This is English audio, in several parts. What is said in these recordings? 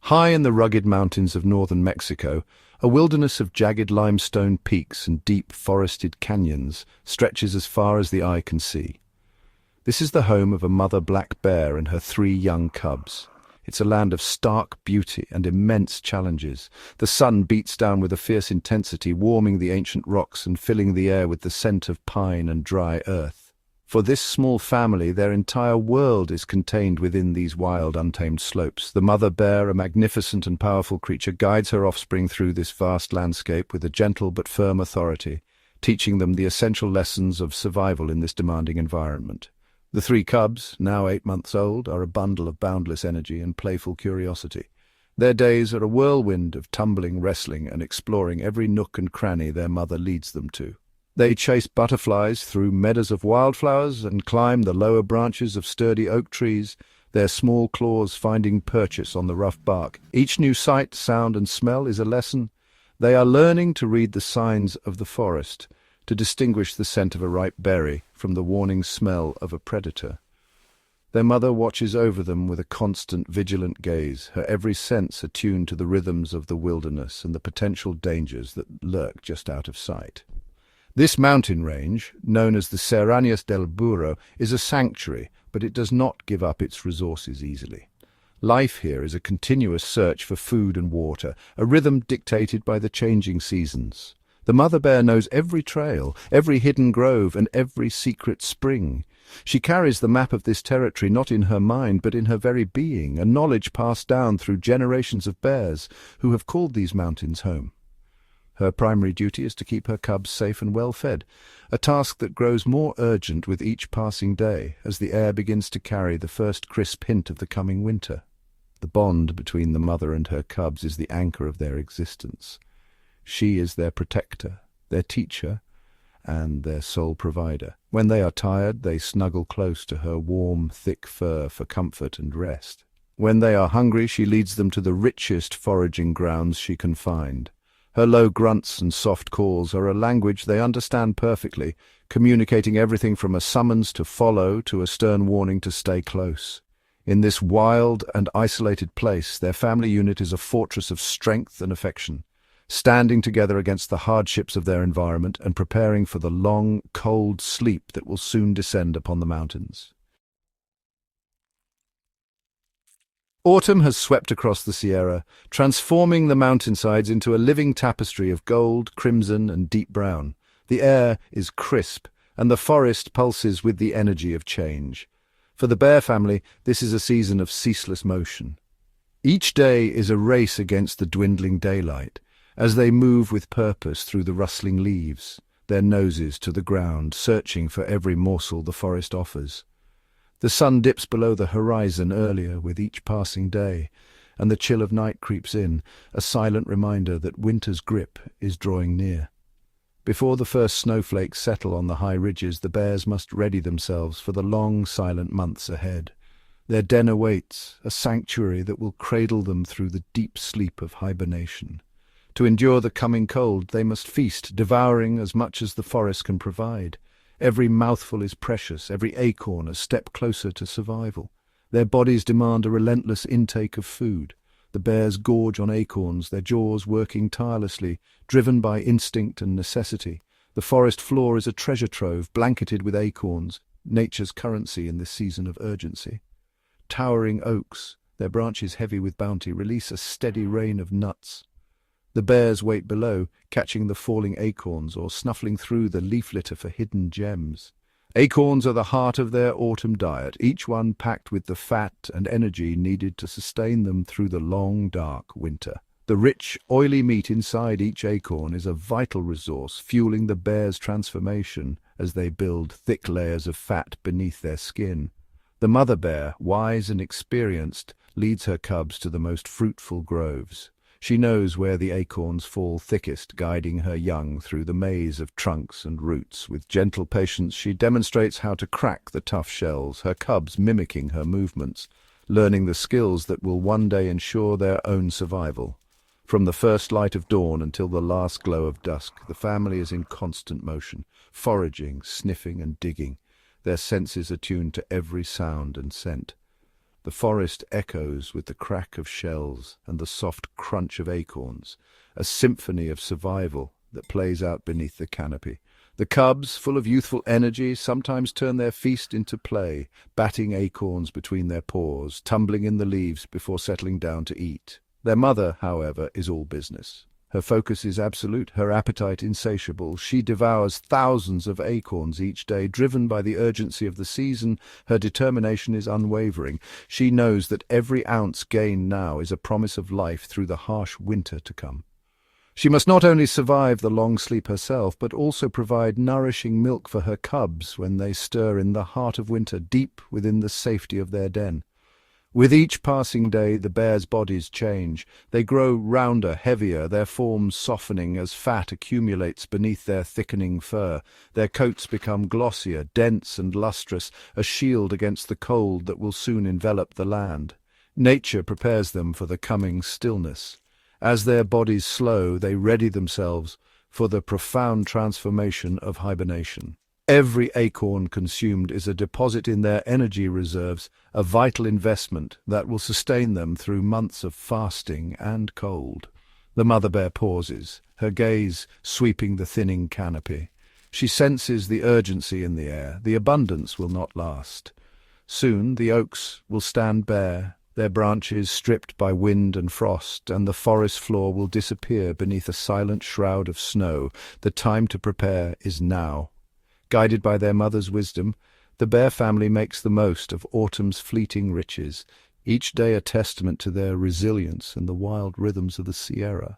High in the rugged mountains of northern Mexico, a wilderness of jagged limestone peaks and deep forested canyons stretches as far as the eye can see. This is the home of a mother black bear and her 3 young cubs. It's a land of stark beauty and immense challenges. The sun beats down with a fierce intensity, warming the ancient rocks and filling the air with the scent of pine and dry earth. For this small family, their entire world is contained within these wild, untamed slopes. The mother bear, a magnificent and powerful creature, guides her offspring through this vast landscape with a gentle but firm authority, teaching them the essential lessons of survival in this demanding environment. The 3 cubs, now 8 months old, are a bundle of boundless energy and playful curiosity. Their days are a whirlwind of tumbling, wrestling, and exploring every nook and cranny their mother leads them to. They chase butterflies through meadows of wildflowers and climb the lower branches of sturdy oak trees, their small claws finding purchase on the rough bark. Each new sight, sound, and smell is a lesson. They are learning to read the signs of the forest, to distinguish the scent of a ripe berry from the warning smell of a predator. Their mother watches over them with a constant, vigilant gaze, her every sense attuned to the rhythms of the wilderness and the potential dangers that lurk just out of sight. This mountain range, known as the Serranías del Burro, is a sanctuary, but it does not give up its resources easily. Life here is a continuous search for food and water, a rhythm dictated by the changing seasons. The mother bear knows every trail, every hidden grove, and every secret spring. She carries the map of this territory not in her mind, but in her very being, a knowledge passed down through generations of bears who have called these mountains home. Her primary duty is to keep her cubs safe and well-fed, a task that grows more urgent with each passing day as the air begins to carry the first crisp hint of the coming winter. The bond between the mother and her cubs is the anchor of their existence. She is their protector, their teacher, and their sole provider. When they are tired, they snuggle close to her warm, thick fur for comfort and rest. When they are hungry, she leads them to the richest foraging grounds she can find. Her low grunts and soft calls are a language they understand perfectly, communicating everything from a summons to follow to a stern warning to stay close. In this wild and isolated place, their family unit is a fortress of strength and affection, standing together against the hardships of their environment and preparing for the long, cold sleep that will soon descend upon the mountains. Autumn has swept across the Sierra, transforming the mountainsides into a living tapestry of gold, crimson, and deep brown. The air is crisp, and the forest pulses with the energy of change. For the bear family, this is a season of ceaseless motion. Each day is a race against the dwindling daylight, as they move with purpose through the rustling leaves, their noses to the ground, searching for every morsel the forest offers. The sun dips below the horizon earlier with each passing day, and the chill of night creeps in, a silent reminder that winter's grip is drawing near. Before the first snowflakes settle on the high ridges, the bears must ready themselves for the long, silent months ahead. Their den awaits, a sanctuary that will cradle them through the deep sleep of hibernation. To endure the coming cold, they must feast, devouring as much as the forest can provide. Every mouthful is precious, every acorn a step closer to survival. Their bodies demand a relentless intake of food. The bears gorge on acorns, their jaws working tirelessly, driven by instinct and necessity. The forest floor is a treasure trove, blanketed with acorns, nature's currency in this season of urgency. Towering oaks, their branches heavy with bounty, release a steady rain of nuts. The bears wait below, catching the falling acorns or snuffling through the leaf litter for hidden gems. Acorns are the heart of their autumn diet, each one packed with the fat and energy needed to sustain them through the long, dark winter. The rich, oily meat inside each acorn is a vital resource, fueling the bears' transformation as they build thick layers of fat beneath their skin. The mother bear, wise and experienced, leads her cubs to the most fruitful groves. She knows where the acorns fall thickest, guiding her young through the maze of trunks and roots. With gentle patience, she demonstrates how to crack the tough shells, her cubs mimicking her movements, learning the skills that will one day ensure their own survival. From the first light of dawn until the last glow of dusk, the family is in constant motion, foraging, sniffing, and digging, their senses attuned to every sound and scent. The forest echoes with the crack of shells and the soft crunch of acorns, a symphony of survival that plays out beneath the canopy. The cubs, full of youthful energy, sometimes turn their feast into play, batting acorns between their paws, tumbling in the leaves before settling down to eat. Their mother, however, is all business. Her focus is absolute, her appetite insatiable. She devours thousands of acorns each day, driven by the urgency of the season. Her determination is unwavering. She knows that every ounce gained now is a promise of life through the harsh winter to come. She must not only survive the long sleep herself, but also provide nourishing milk for her cubs when they stir in the heart of winter, deep within the safety of their den. With each passing day, the bears' bodies change. They grow rounder, heavier, their forms softening as fat accumulates beneath their thickening fur. Their coats become glossier, dense and lustrous, a shield against the cold that will soon envelop the land. Nature prepares them for the coming stillness. As their bodies slow, they ready themselves for the profound transformation of hibernation. Every acorn consumed is a deposit in their energy reserves, a vital investment that will sustain them through months of fasting and cold. The mother bear pauses, her gaze sweeping the thinning canopy. She senses the urgency in the air. The abundance will not last. Soon the oaks will stand bare, their branches stripped by wind and frost, and the forest floor will disappear beneath a silent shroud of snow. The time to prepare is now. Guided by their mother's wisdom, the bear family makes the most of autumn's fleeting riches, each day a testament to their resilience and the wild rhythms of the Sierra.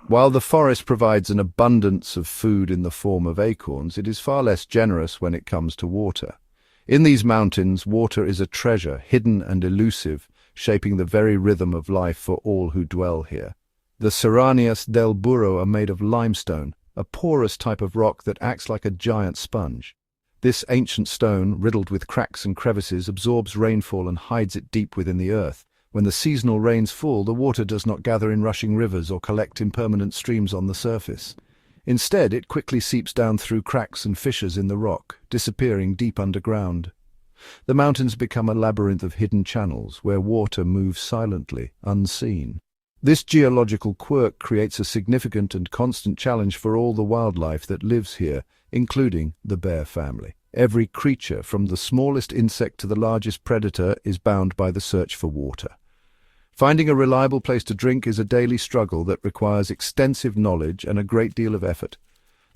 While the forest provides an abundance of food in the form of acorns, it is far less generous when it comes to water. In these mountains, water is a treasure, hidden and elusive, shaping the very rhythm of life for all who dwell here. The serranías del Burro are made of limestone, a porous type of rock that acts like a giant sponge. This ancient stone, riddled with cracks and crevices, absorbs rainfall and hides it deep within the earth. When the seasonal rains fall, the water does not gather in rushing rivers or collect in permanent streams on the surface. Instead, it quickly seeps down through cracks and fissures in the rock, disappearing deep underground. The mountains become a labyrinth of hidden channels where water moves silently, unseen. This geological quirk creates a significant and constant challenge for all the wildlife that lives here, including the bear family. Every creature, from the smallest insect to the largest predator, is bound by the search for water. Finding a reliable place to drink is a daily struggle that requires extensive knowledge and a great deal of effort.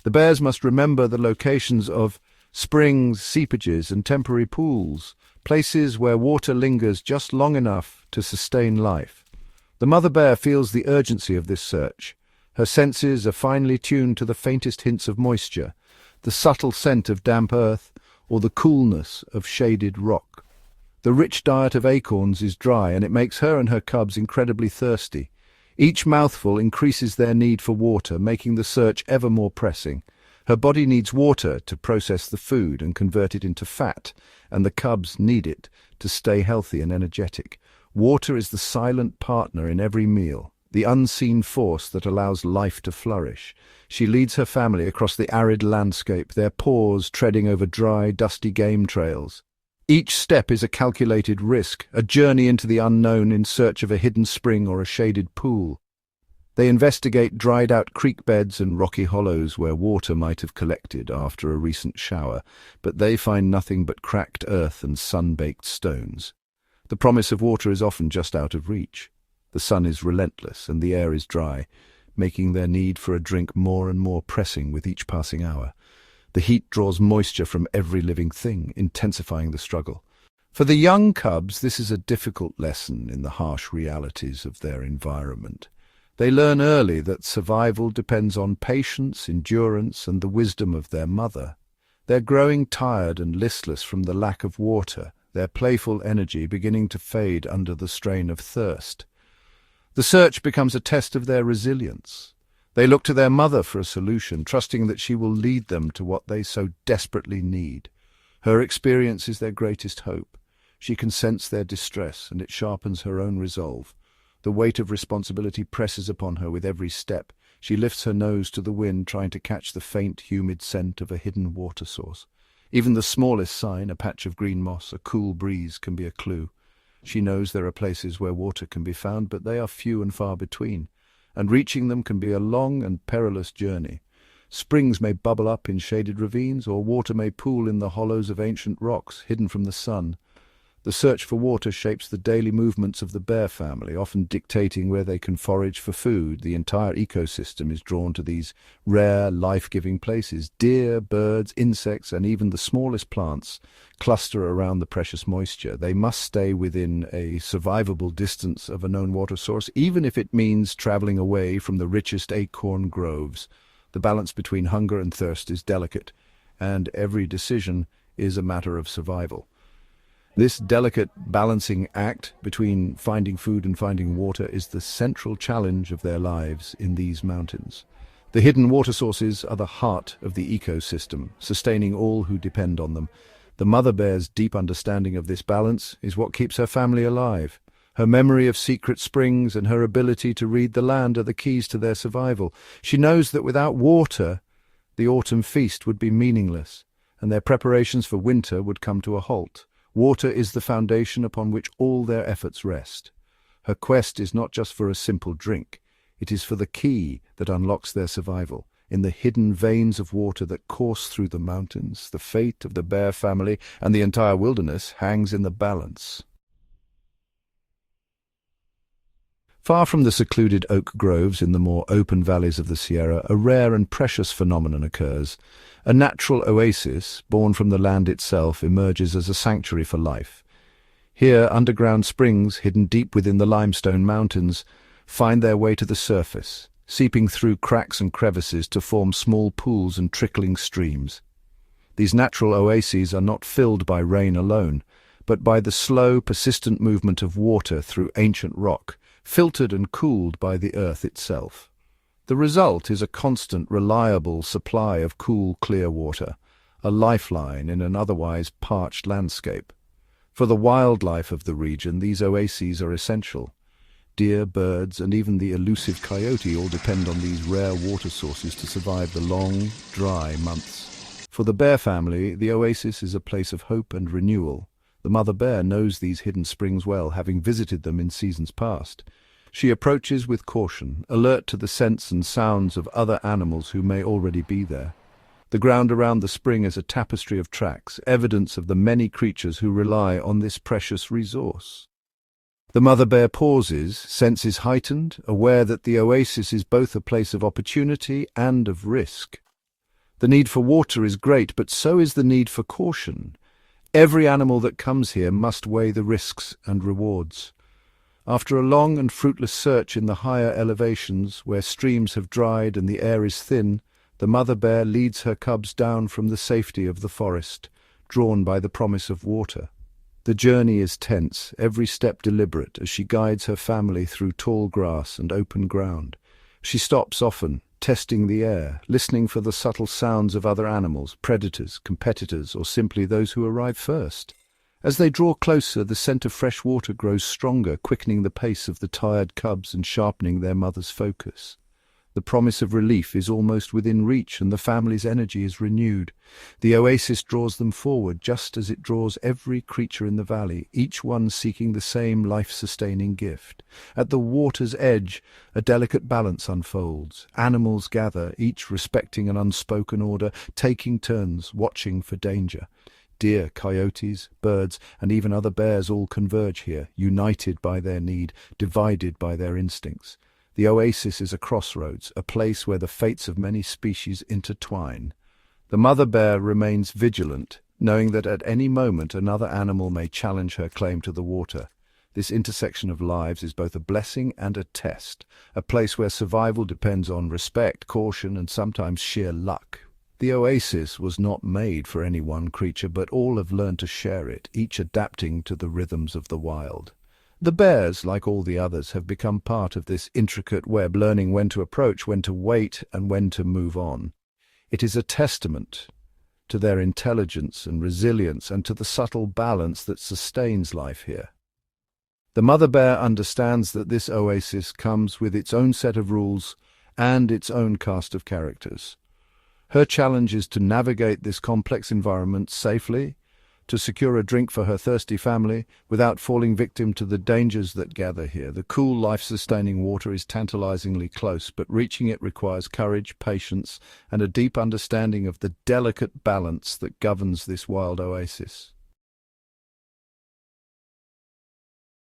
The bears must remember the locations of springs, seepages, and temporary pools, places where water lingers just long enough to sustain life. The mother bear feels the urgency of this search. Her senses are finely tuned to the faintest hints of moisture, the subtle scent of damp earth, or the coolness of shaded rock. The rich diet of acorns is dry, and it makes her and her cubs incredibly thirsty. Each mouthful increases their need for water, making the search ever more pressing. Her body needs water to process the food and convert it into fat, and the cubs need it to stay healthy and energetic. Water is the silent partner in every meal, the unseen force that allows life to flourish. She leads her family across the arid landscape, their paws treading over dry, dusty game trails. Each step is a calculated risk, a journey into the unknown in search of a hidden spring or a shaded pool. They investigate dried-out creek beds and rocky hollows where water might have collected after a recent shower, but they find nothing but cracked earth and sun-baked stones. The promise of water is often just out of reach. The sun is relentless and the air is dry, making their need for a drink more and more pressing with each passing hour. The heat draws moisture from every living thing, intensifying the struggle. For the young cubs, this is a difficult lesson in the harsh realities of their environment. They learn early that survival depends on patience, endurance, and the wisdom of their mother. They're growing tired and listless from the lack of water, their playful energy beginning to fade under the strain of thirst. The search becomes a test of their resilience. They look to their mother for a solution, trusting that she will lead them to what they so desperately need. Her experience is their greatest hope. She can sense their distress, and it sharpens her own resolve. The weight of responsibility presses upon her with every step. She lifts her nose to the wind, trying to catch the faint, humid scent of a hidden water source. Even the smallest sign, a patch of green moss, a cool breeze, can be a clue. She knows there are places where water can be found, but they are few and far between, and reaching them can be a long and perilous journey. Springs may bubble up in shaded ravines, or water may pool in the hollows of ancient rocks, hidden from the sun. The search for water shapes the daily movements of the bear family, often dictating where they can forage for food. The entire ecosystem is drawn to these rare, life-giving places. Deer, birds, insects, and even the smallest plants cluster around the precious moisture. They must stay within a survivable distance of a known water source, even if it means traveling away from the richest acorn groves. The balance between hunger and thirst is delicate, and every decision is a matter of survival. This delicate balancing act between finding food and finding water is the central challenge of their lives in these mountains. The hidden water sources are the heart of the ecosystem, sustaining all who depend on them. The mother bear's deep understanding of this balance is what keeps her family alive. Her memory of secret springs and her ability to read the land are the keys to their survival. She knows that without water, the autumn feast would be meaningless, and their preparations for winter would come to a halt. Water is the foundation upon which all their efforts rest. Her quest is not just for a simple drink. It is for the key that unlocks their survival. In the hidden veins of water that course through the mountains, the fate of the bear family and the entire wilderness hangs in the balance. Far from the secluded oak groves in the more open valleys of the Sierra, a rare and precious phenomenon occurs. A natural oasis, born from the land itself, emerges as a sanctuary for life. Here, underground springs, hidden deep within the limestone mountains, find their way to the surface, seeping through cracks and crevices to form small pools and trickling streams. These natural oases are not filled by rain alone, but by the slow, persistent movement of water through ancient rock, filtered and cooled by the earth itself. The result is a constant, reliable supply of cool, clear water, a lifeline in an otherwise parched landscape. For the wildlife of the region, these oases are essential. Deer, birds, and even the elusive coyote all depend on these rare water sources to survive the long, dry months. For the bear family, the oasis is a place of hope and renewal. The mother bear knows these hidden springs well, having visited them in seasons past. She approaches with caution, alert to the scents and sounds of other animals who may already be there. The ground around the spring is a tapestry of tracks, evidence of the many creatures who rely on this precious resource. The mother bear pauses, senses heightened, aware that the oasis is both a place of opportunity and of risk. The need for water is great, but so is the need for caution. Every animal that comes here must weigh the risks and rewards. After a long and fruitless search in the higher elevations, where streams have dried and the air is thin, the mother bear leads her cubs down from the safety of the forest, drawn by the promise of water. The journey is tense, every step deliberate, as she guides her family through tall grass and open ground. She stops often, testing the air, listening for the subtle sounds of other animals, predators, competitors, or simply those who arrive first. As they draw closer, the scent of fresh water grows stronger, quickening the pace of the tired cubs and sharpening their mother's focus. The promise of relief is almost within reach, and the family's energy is renewed. The oasis draws them forward, just as it draws every creature in the valley, each one seeking the same life-sustaining gift. At the water's edge, a delicate balance unfolds. Animals gather, each respecting an unspoken order, taking turns, watching for danger. Deer, coyotes, birds, and even other bears all converge here, united by their need, divided by their instincts. The oasis is a crossroads, a place where the fates of many species intertwine. The mother bear remains vigilant, knowing that at any moment another animal may challenge her claim to the water. This intersection of lives is both a blessing and a test, a place where survival depends on respect, caution, and sometimes sheer luck. The oasis was not made for any one creature, but all have learned to share it, each adapting to the rhythms of the wild. The bears, like all the others, have become part of this intricate web, learning when to approach, when to wait, and when to move on. It is a testament to their intelligence and resilience and to the subtle balance that sustains life here. The mother bear understands that this oasis comes with its own set of rules and its own cast of characters. Her challenge is to navigate this complex environment safely, to secure a drink for her thirsty family without falling victim to the dangers that gather here. The cool, life-sustaining water is tantalizingly close, but reaching it requires courage, patience, and a deep understanding of the delicate balance that governs this wild oasis.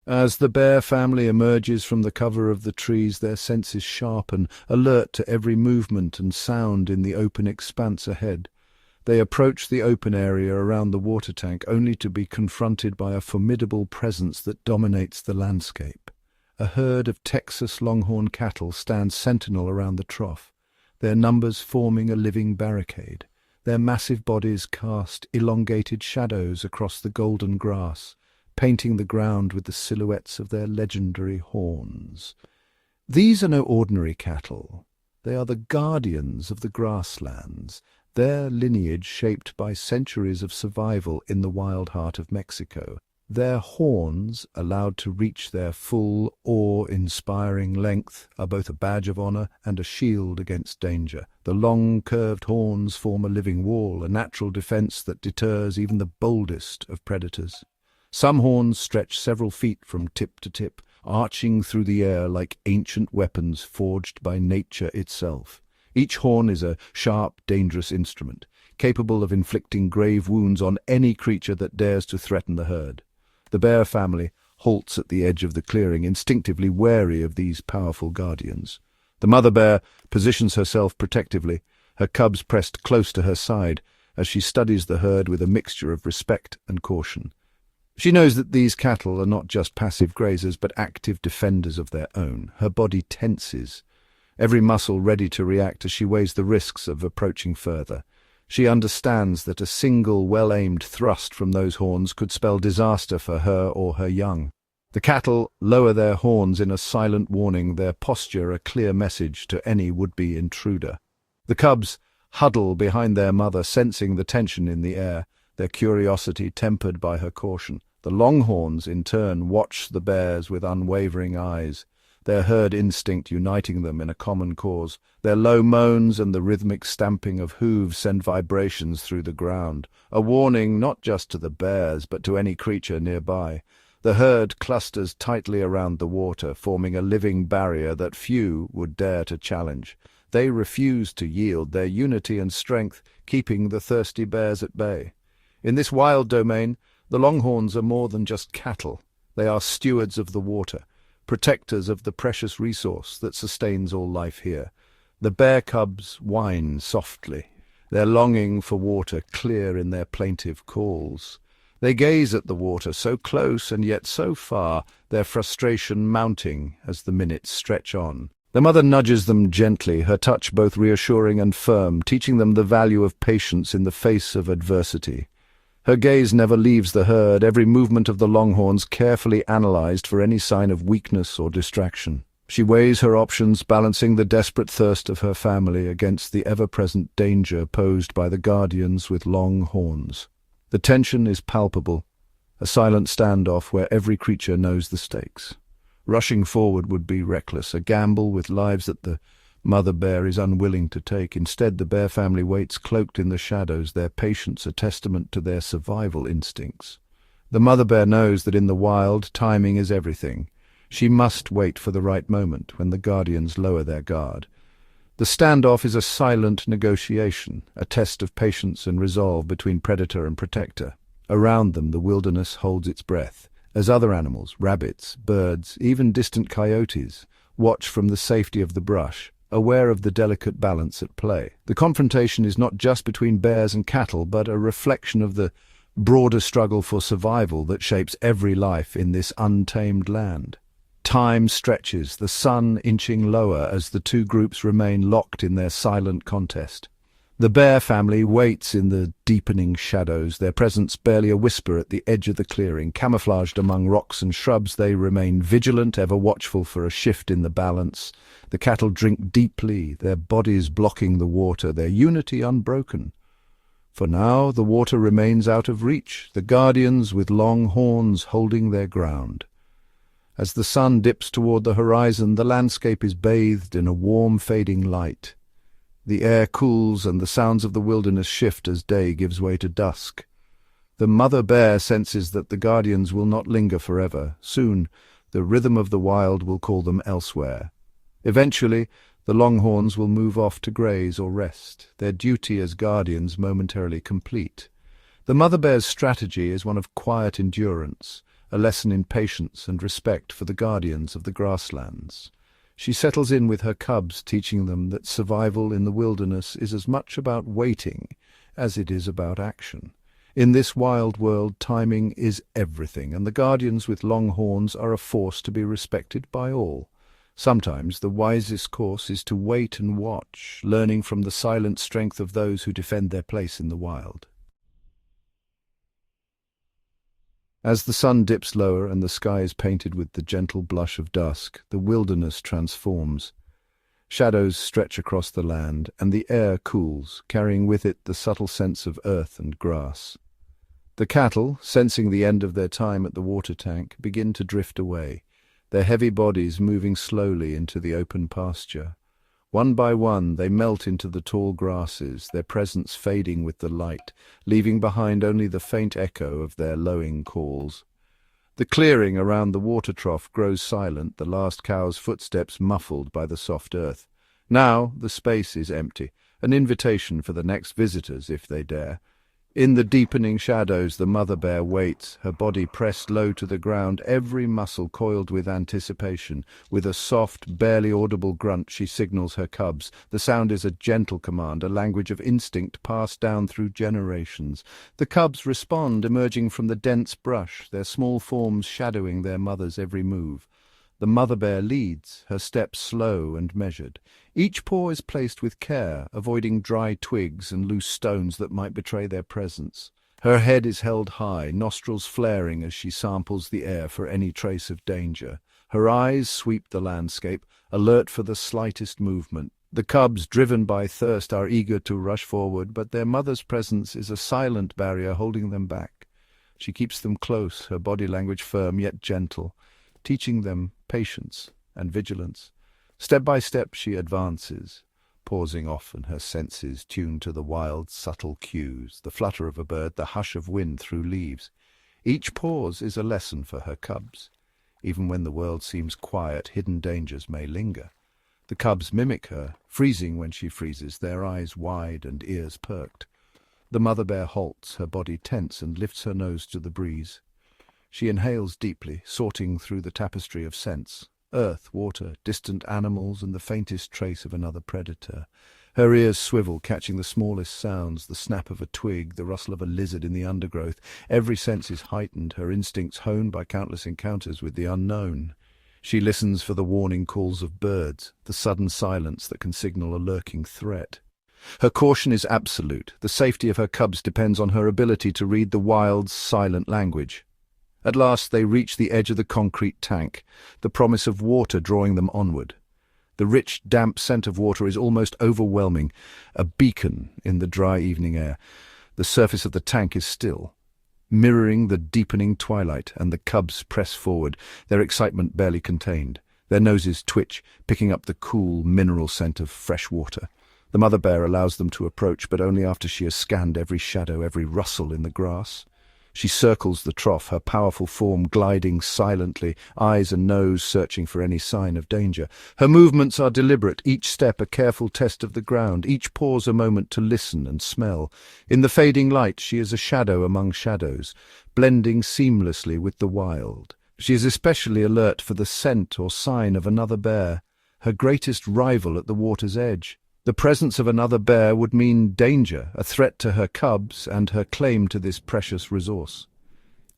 As the bear family emerges from the cover of the trees, their senses sharpen, alert to every movement and sound in the open expanse ahead. They approach the open area around the water tank, only to be confronted by a formidable presence that dominates the landscape. A herd of Texas longhorn cattle stands sentinel around the trough, their numbers forming a living barricade. Their massive bodies cast elongated shadows across the golden grass, painting the ground with the silhouettes of their legendary horns. These are no ordinary cattle. They are the guardians of the grasslands, their lineage shaped by centuries of survival in the wild heart of Mexico. Their horns, allowed to reach their full, awe-inspiring length, are both a badge of honor and a shield against danger. The long, curved horns form a living wall, a natural defense that deters even the boldest of predators. Some horns stretch several feet from tip to tip, arching through the air like ancient weapons forged by nature itself. Each horn is a sharp, dangerous instrument, capable of inflicting grave wounds on any creature that dares to threaten the herd. The bear family halts at the edge of the clearing, instinctively wary of these powerful guardians. The mother bear positions herself protectively, her cubs pressed close to her side, as she studies the herd with a mixture of respect and caution. She knows that these cattle are not just passive grazers, but active defenders of their own. Her body tenses, every muscle ready to react as she weighs the risks of approaching further. She understands that a single well-aimed thrust from those horns could spell disaster for her or her young. The cattle lower their horns in a silent warning, their posture a clear message to any would-be intruder. The cubs huddle behind their mother, sensing the tension in the air, their curiosity tempered by her caution. The longhorns, in turn, watch the bears with unwavering eyes, their herd instinct uniting them in a common cause. Their low moans and the rhythmic stamping of hooves send vibrations through the ground, a warning not just to the bears, but to any creature nearby. The herd clusters tightly around the water, forming a living barrier that few would dare to challenge. They refuse to yield, their unity and strength keeping the thirsty bears at bay. In this wild domain, the longhorns are more than just cattle. They are stewards of the water, protectors of the precious resource that sustains all life here. The bear cubs whine softly, their longing for water clear in their plaintive calls. They gaze at the water, so close and yet so far, their frustration mounting as the minutes stretch on. The mother nudges them gently, her touch both reassuring and firm, teaching them the value of patience in the face of adversity. Her gaze never leaves the herd, every movement of the longhorns carefully analyzed for any sign of weakness or distraction. She weighs her options, balancing the desperate thirst of her family against the ever-present danger posed by the guardians with long horns. The tension is palpable, a silent standoff where every creature knows the stakes. Rushing forward would be reckless, a gamble with lives that the mother bear is unwilling to take. Instead, the bear family waits cloaked in the shadows, their patience a testament to their survival instincts. The mother bear knows that in the wild, timing is everything. She must wait for the right moment when the guardians lower their guard. The standoff is a silent negotiation, a test of patience and resolve between predator and protector. Around them, the wilderness holds its breath, as other animals, rabbits, birds, even distant coyotes, watch from the safety of the brush, aware of the delicate balance at play. The confrontation is not just between bears and cattle, but a reflection of the broader struggle for survival that shapes every life in this untamed land. Time stretches, the sun inching lower as the two groups remain locked in their silent contest. The bear family waits in the deepening shadows, their presence barely a whisper at the edge of the clearing. Camouflaged among rocks and shrubs, they remain vigilant, ever watchful for a shift in the balance. The cattle drink deeply, their bodies blocking the water, their unity unbroken. For now, the water remains out of reach, the guardians with long horns holding their ground. As the sun dips toward the horizon, the landscape is bathed in a warm, fading light. The air cools and the sounds of the wilderness shift as day gives way to dusk. The mother bear senses that the guardians will not linger forever. Soon, the rhythm of the wild will call them elsewhere. Eventually, the longhorns will move off to graze or rest, their duty as guardians momentarily complete. The mother bear's strategy is one of quiet endurance, a lesson in patience and respect for the guardians of the grasslands. She settles in with her cubs, teaching them that survival in the wilderness is as much about waiting as it is about action. In this wild world, timing is everything, and the guardians with long horns are a force to be respected by all. Sometimes the wisest course is to wait and watch, learning from the silent strength of those who defend their place in the wild. As the sun dips lower and the sky is painted with the gentle blush of dusk, the wilderness transforms. Shadows stretch across the land, and the air cools, carrying with it the subtle sense of earth and grass. The cattle, sensing the end of their time at the water tank, begin to drift away, their heavy bodies moving slowly into the open pasture. One by one they melt into the tall grasses, their presence fading with the light, leaving behind only the faint echo of their lowing calls. The clearing around the water trough grows silent, the last cow's footsteps muffled by the soft earth. Now the space is empty, an invitation for the next visitors if they dare. In the deepening shadows the mother bear waits, her body pressed low to the ground, every muscle coiled with anticipation. With a soft, barely audible grunt she signals her cubs. The sound is a gentle command, a language of instinct passed down through generations. The cubs respond, emerging from the dense brush, their small forms shadowing their mother's every move. The mother bear leads, her steps slow and measured. Each paw is placed with care, avoiding dry twigs and loose stones that might betray their presence. Her head is held high, nostrils flaring as she samples the air for any trace of danger. Her eyes sweep the landscape, alert for the slightest movement. The cubs, driven by thirst, are eager to rush forward, but their mother's presence is a silent barrier holding them back. She keeps them close, her body language firm yet gentle, teaching them patience and vigilance. Step by step she advances, pausing often, her senses tuned to the wild, subtle cues, the flutter of a bird, the hush of wind through leaves. Each pause is a lesson for her cubs. Even when the world seems quiet, hidden dangers may linger. The cubs mimic her, freezing when she freezes, their eyes wide and ears perked. The mother bear halts, her body tense, and lifts her nose to the breeze. She inhales deeply, sorting through the tapestry of scents. Earth, water, distant animals, and the faintest trace of another predator. Her ears swivel, catching the smallest sounds, the snap of a twig, the rustle of a lizard in the undergrowth. Every sense is heightened, her instincts honed by countless encounters with the unknown. She listens for the warning calls of birds, the sudden silence that can signal a lurking threat. Her caution is absolute. The safety of her cubs depends on her ability to read the wild's silent language. At last they reach the edge of the concrete tank, the promise of water drawing them onward. The rich, damp scent of water is almost overwhelming, a beacon in the dry evening air. The surface of the tank is still, mirroring the deepening twilight, and the cubs press forward, their excitement barely contained. Their noses twitch, picking up the cool, mineral scent of fresh water. The mother bear allows them to approach, but only after she has scanned every shadow, every rustle in the grass. She circles the trough, her powerful form gliding silently, eyes and nose searching for any sign of danger. Her movements are deliberate, each step a careful test of the ground, each pause a moment to listen and smell. In the fading light, she is a shadow among shadows, blending seamlessly with the wild. She is especially alert for the scent or sign of another bear, her greatest rival at the water's edge. The presence of another bear would mean danger, a threat to her cubs and her claim to this precious resource.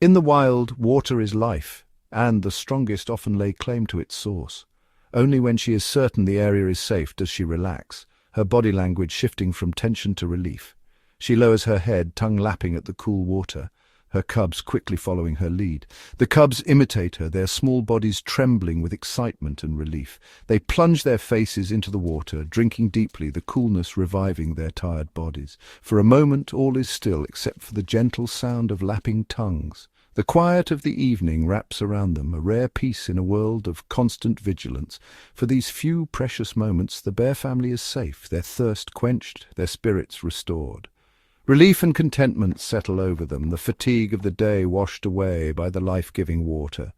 In the wild, water is life, and the strongest often lay claim to its source. Only when she is certain the area is safe does she relax, her body language shifting from tension to relief. She lowers her head, tongue lapping at the cool water. her cubs quickly following her lead. The cubs imitate her, their small bodies trembling with excitement and relief. They plunge their faces into the water, drinking deeply, the coolness reviving their tired bodies. For a moment all is still, except for the gentle sound of lapping tongues. The quiet of the evening wraps around them, a rare peace in a world of constant vigilance. For these few precious moments, the bear family is safe, their thirst quenched, their spirits restored. Relief and contentment settle over them, the fatigue of the day washed away by the life-giving water.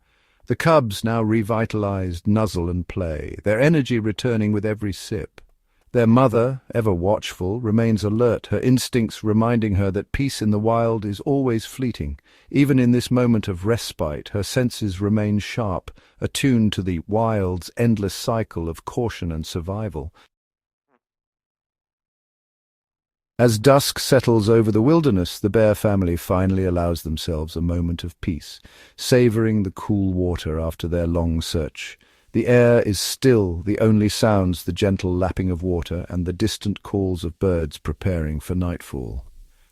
The cubs, now revitalized, nuzzle and play, their energy returning with every sip. Their mother, ever watchful, remains alert, her instincts reminding her that peace in the wild is always fleeting. Even in this moment of respite, her senses remain sharp, attuned to the wild's endless cycle of caution and survival. As dusk settles over the wilderness, the bear family finally allows themselves a moment of peace, savoring the cool water after their long search. The air is still, the only sounds the gentle lapping of water and the distant calls of birds preparing for nightfall.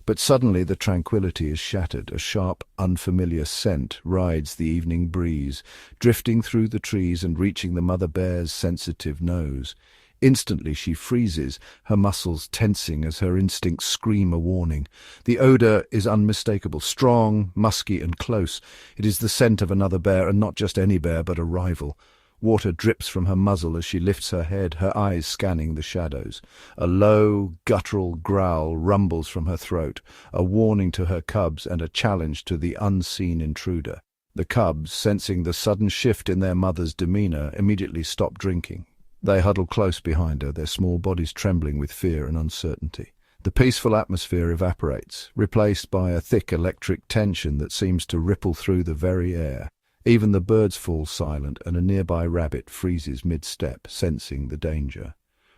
But suddenly the tranquility is shattered. A sharp, unfamiliar scent rides the evening breeze, drifting through the trees and reaching the mother bear's sensitive nose. Instantly she freezes, her muscles tensing as her instincts scream a warning. The odor is unmistakable, strong, musky and close. It is the scent of another bear, and not just any bear, but a rival. Water drips from her muzzle as she lifts her head, her eyes scanning the shadows. A low, guttural growl rumbles from her throat, a warning to her cubs and a challenge to the unseen intruder. The cubs, sensing the sudden shift in their mother's demeanor, immediately stop drinking. They huddle close behind her, their small bodies trembling with fear and uncertainty. The peaceful atmosphere evaporates, replaced by a thick electric tension that seems to ripple through the very air. Even the birds fall silent, and a nearby rabbit freezes mid-step, sensing the danger.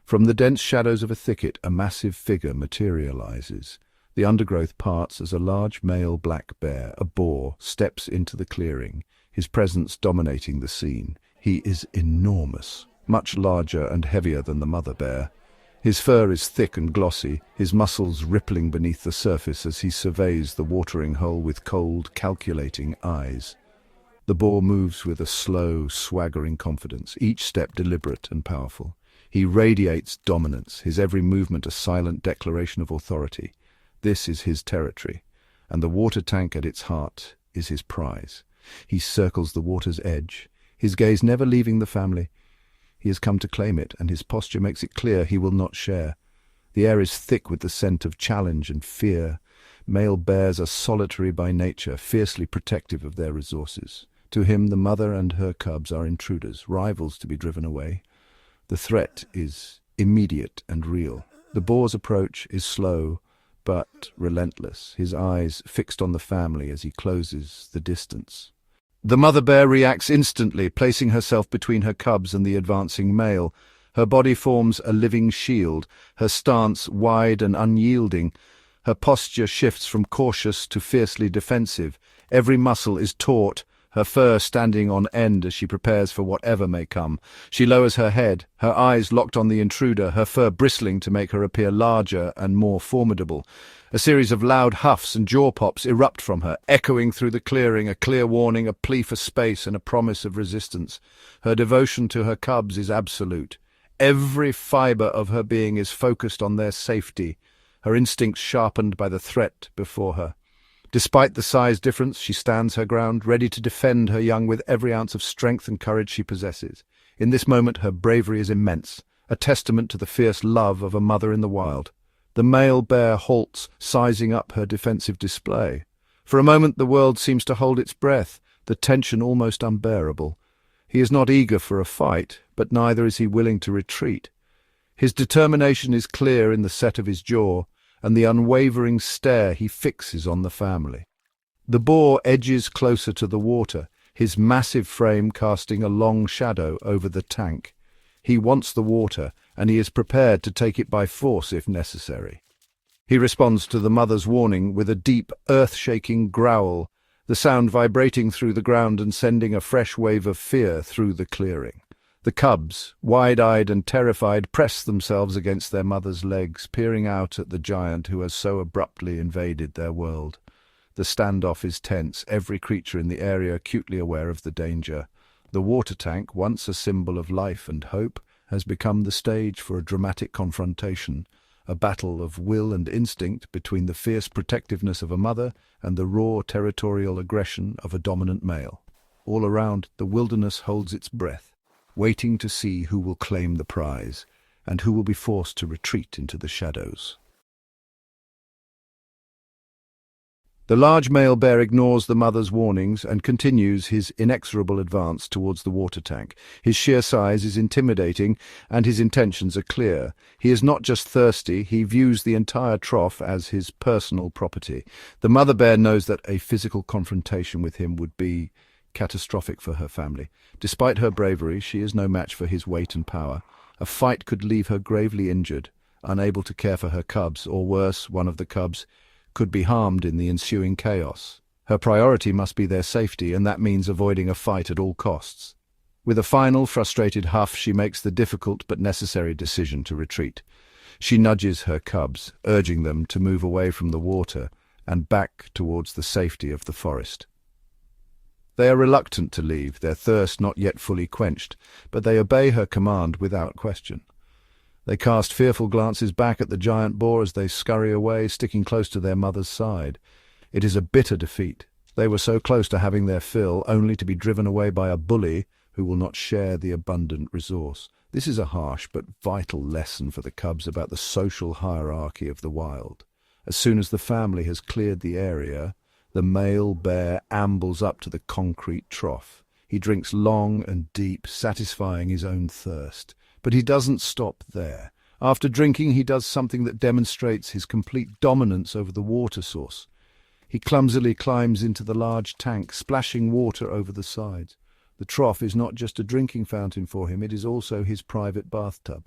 From the dense shadows of a thicket, a massive figure materializes. The undergrowth parts as a large male black bear, a boar, steps into the clearing, his presence dominating the scene. He is enormous, much larger and heavier than the mother bear. His fur is thick and glossy, his muscles rippling beneath the surface as he surveys the watering hole with cold, calculating eyes. The boar moves with a slow, swaggering confidence, each step deliberate and powerful. He radiates dominance, his every movement a silent declaration of authority. This is his territory, and the water tank at its heart is his prize. He circles the water's edge, his gaze never leaving the family. He has come to claim it, and his posture makes it clear he will not share. The air is thick with the scent of challenge and fear. Male bears are solitary by nature, fiercely protective of their resources. To him, the mother and her cubs are intruders, rivals to be driven away. The threat is immediate and real. The boar's approach is slow, but relentless, his eyes fixed on the family as he closes the distance. The mother bear reacts instantly, placing herself between her cubs and the advancing male. Her body forms a living shield, her stance wide and unyielding. Her posture shifts from cautious to fiercely defensive. Every muscle is taut, her fur standing on end as she prepares for whatever may come. She lowers her head, her eyes locked on the intruder, her fur bristling to make her appear larger and more formidable. A series of loud huffs and jaw pops erupt from her, echoing through the clearing, a clear warning, a plea for space and a promise of resistance. Her devotion to her cubs is absolute. Every fiber of her being is focused on their safety, her instincts sharpened by the threat before her. Despite the size difference, she stands her ground, ready to defend her young with every ounce of strength and courage she possesses. In this moment, her bravery is immense, a testament to the fierce love of a mother in the wild. The male bear halts, sizing up her defensive display. For a moment, the world seems to hold its breath, the tension almost unbearable. He is not eager for a fight, but neither is he willing to retreat. His determination is clear in the set of his jaw, and the unwavering stare he fixes on the family. The boar edges closer to the water, his massive frame casting a long shadow over the tank. He wants the water, and he is prepared to take it by force if necessary. He responds to the mother's warning with a deep, earth-shaking growl, the sound vibrating through the ground and sending a fresh wave of fear through the clearing. The cubs, wide-eyed and terrified, press themselves against their mother's legs, peering out at the giant who has so abruptly invaded their world. The standoff is tense, every creature in the area acutely aware of the danger. The water tank, once a symbol of life and hope, has become the stage for a dramatic confrontation, a battle of will and instinct between the fierce protectiveness of a mother and the raw territorial aggression of a dominant male. All around, the wilderness holds its breath, waiting to see who will claim the prize and who will be forced to retreat into the shadows. The large male bear ignores the mother's warnings and continues his inexorable advance towards the water tank. His sheer size is intimidating, and his intentions are clear. He is not just thirsty, he views the entire trough as his personal property. The mother bear knows that a physical confrontation with him would be catastrophic for her family. Despite her bravery, she is no match for his weight and power. A fight could leave her gravely injured, unable to care for her cubs, or worse, one of the cubs could be harmed in the ensuing chaos. Her priority must be their safety, and that means avoiding a fight at all costs. With a final, frustrated huff, she makes the difficult but necessary decision to retreat. She nudges her cubs, urging them to move away from the water and back towards the safety of the forest. They are reluctant to leave, their thirst not yet fully quenched, but they obey her command without question. They cast fearful glances back at the giant boar as they scurry away, sticking close to their mother's side. It is a bitter defeat. They were so close to having their fill, only to be driven away by a bully who will not share the abundant resource. This is a harsh but vital lesson for the cubs about the social hierarchy of the wild. As soon as the family has cleared the area, the male bear ambles up to the concrete trough. He drinks long and deep, satisfying his own thirst. But he doesn't stop there. After drinking, he does something that demonstrates his complete dominance over the water source. He clumsily climbs into the large tank, splashing water over the sides. The trough is not just a drinking fountain for him, it is also his private bathtub.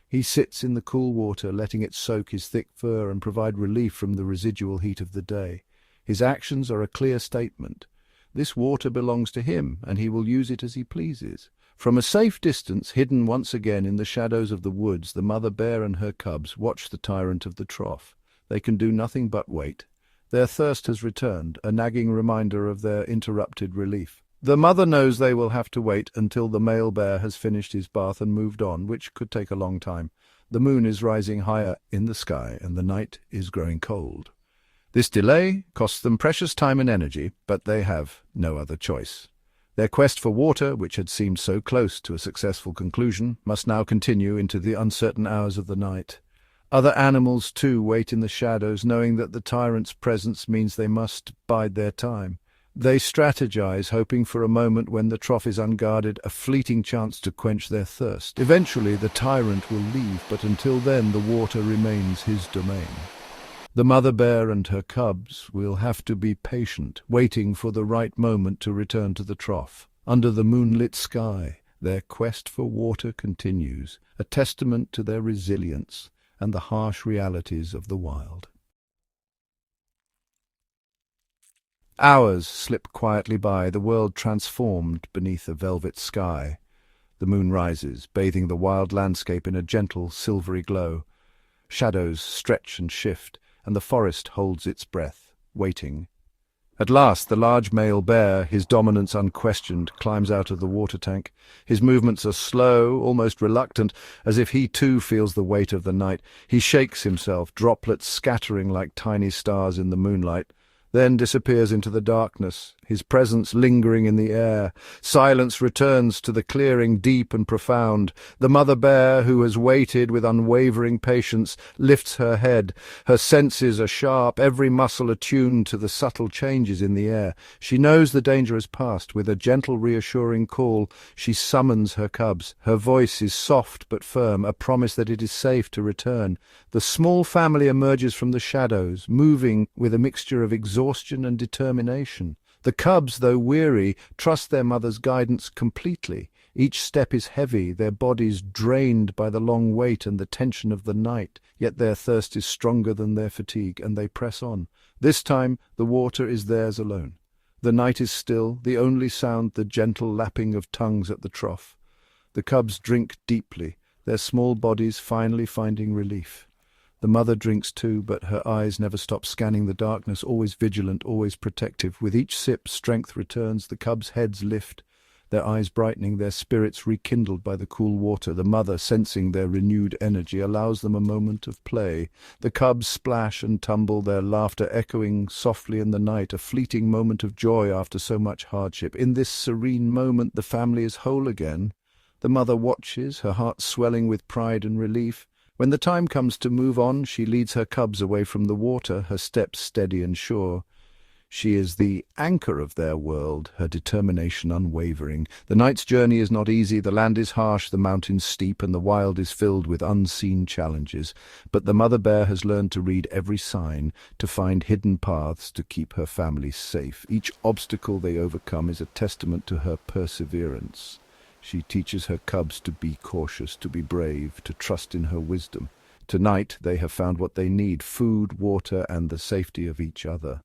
He sits in the cool water, letting it soak his thick fur and provide relief from the residual heat of the day. His actions are a clear statement. This water belongs to him, and he will use it as he pleases. From a safe distance, hidden once again in the shadows of the woods, the mother bear and her cubs watch the tyrant of the trough. They can do nothing but wait. Their thirst has returned, a nagging reminder of their interrupted relief. The mother knows they will have to wait until the male bear has finished his bath and moved on, which could take a long time. The moon is rising higher in the sky, and the night is growing cold. This delay costs them precious time and energy, but they have no other choice. Their quest for water, which had seemed so close to a successful conclusion, must now continue into the uncertain hours of the night. Other animals, too, wait in the shadows, knowing that the tyrant's presence means they must bide their time. They strategize, hoping for a moment when the trough is unguarded, a fleeting chance to quench their thirst. Eventually, the tyrant will leave, but until then, the water remains his domain. The mother bear and her cubs will have to be patient, waiting for the right moment to return to the trough. Under the moonlit sky, their quest for water continues, a testament to their resilience and the harsh realities of the wild. Hours slip quietly by, the world transformed beneath a velvet sky. The moon rises, bathing the wild landscape in a gentle, silvery glow. Shadows stretch and shift, and the forest holds its breath, waiting. At last, the large male bear, his dominance unquestioned, climbs out of the water tank. His movements are slow, almost reluctant, as if he too feels the weight of the night. He shakes himself, droplets scattering like tiny stars in the moonlight, then disappears into the darkness, his presence lingering in the air. Silence returns to the clearing, deep and profound. The mother bear, who has waited with unwavering patience, lifts her head. Her senses are sharp, every muscle attuned to the subtle changes in the air. She knows the danger has passed. With a gentle, reassuring call, she summons her cubs. Her voice is soft but firm, a promise that it is safe to return. The small family emerges from the shadows, moving with a mixture of exhaustion and determination. The cubs, though weary, trust their mother's guidance completely. Each step is heavy, their bodies drained by the long wait and the tension of the night, yet their thirst is stronger than their fatigue, and they press on. This time the water is theirs alone. The night is still, the only sound the gentle lapping of tongues at the trough. The cubs drink deeply, their small bodies finally finding relief. The mother drinks too, but her eyes never stop scanning the darkness, always vigilant, always protective. With each sip, strength returns, the cubs' heads lift, their eyes brightening, their spirits rekindled by the cool water. The mother, sensing their renewed energy, allows them a moment of play. The cubs splash and tumble, their laughter echoing softly in the night, a fleeting moment of joy after so much hardship. In this serene moment, the family is whole again. The mother watches, her heart swelling with pride and relief. When the time comes to move on, she leads her cubs away from the water, her steps steady and sure. She is the anchor of their world, her determination unwavering. The night's journey is not easy, the land is harsh, the mountains steep, and the wild is filled with unseen challenges. But the mother bear has learned to read every sign, to find hidden paths to keep her family safe. Each obstacle they overcome is a testament to her perseverance. She teaches her cubs to be cautious, to be brave, to trust in her wisdom. Tonight they have found what they need: food, water, and the safety of each other.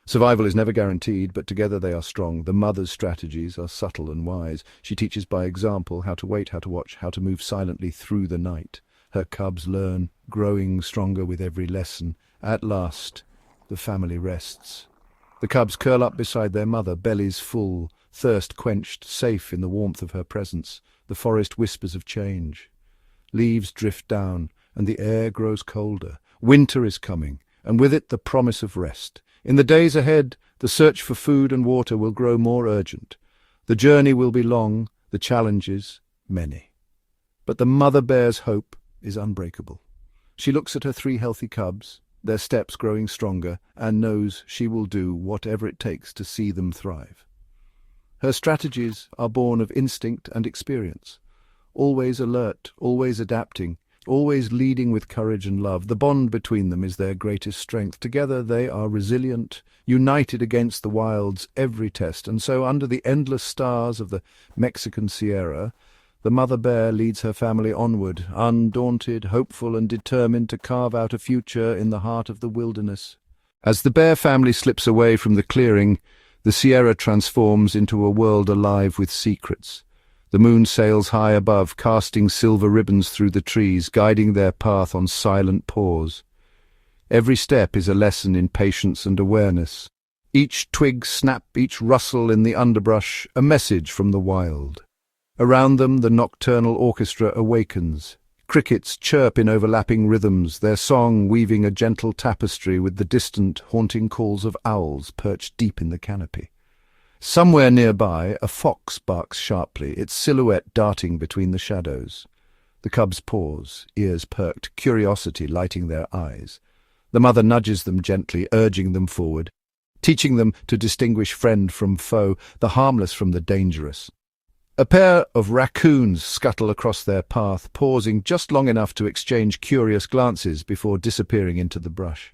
Survival is never guaranteed, but together they are strong. The mother's strategies are subtle and wise. She teaches by example how to wait, how to watch, how to move silently through the night. Her cubs learn, growing stronger with every lesson. At last, the family rests. The cubs curl up beside their mother, bellies full, thirst quenched, safe in the warmth of her presence. The forest whispers of change. Leaves drift down, and the air grows colder. Winter is coming, and with it the promise of rest. In the days ahead, the search for food and water will grow more urgent. The journey will be long, the challenges many. But the mother bear's hope is unbreakable. She looks at her 3 healthy cubs, their steps growing stronger, and knows she will do whatever it takes to see them thrive. Her strategies are born of instinct and experience, always alert, always adapting, always leading with courage and love. The bond between them is their greatest strength. Together they are resilient, united against the wild's every test, and so under the endless stars of the Mexican Sierra, the mother bear leads her family onward, undaunted, hopeful, and determined to carve out a future in the heart of the wilderness. As the bear family slips away from the clearing, the Sierra transforms into a world alive with secrets. The moon sails high above, casting silver ribbons through the trees, guiding their path on silent paws. Every step is a lesson in patience and awareness. Each twig snap, each rustle in the underbrush, a message from the wild. Around them the nocturnal orchestra awakens. Crickets chirp in overlapping rhythms, their song weaving a gentle tapestry with the distant, haunting calls of owls perched deep in the canopy. Somewhere nearby, a fox barks sharply, its silhouette darting between the shadows. The cubs pause, ears perked, curiosity lighting their eyes. The mother nudges them gently, urging them forward, teaching them to distinguish friend from foe, the harmless from the dangerous. A pair of raccoons scuttle across their path, pausing just long enough to exchange curious glances before disappearing into the brush.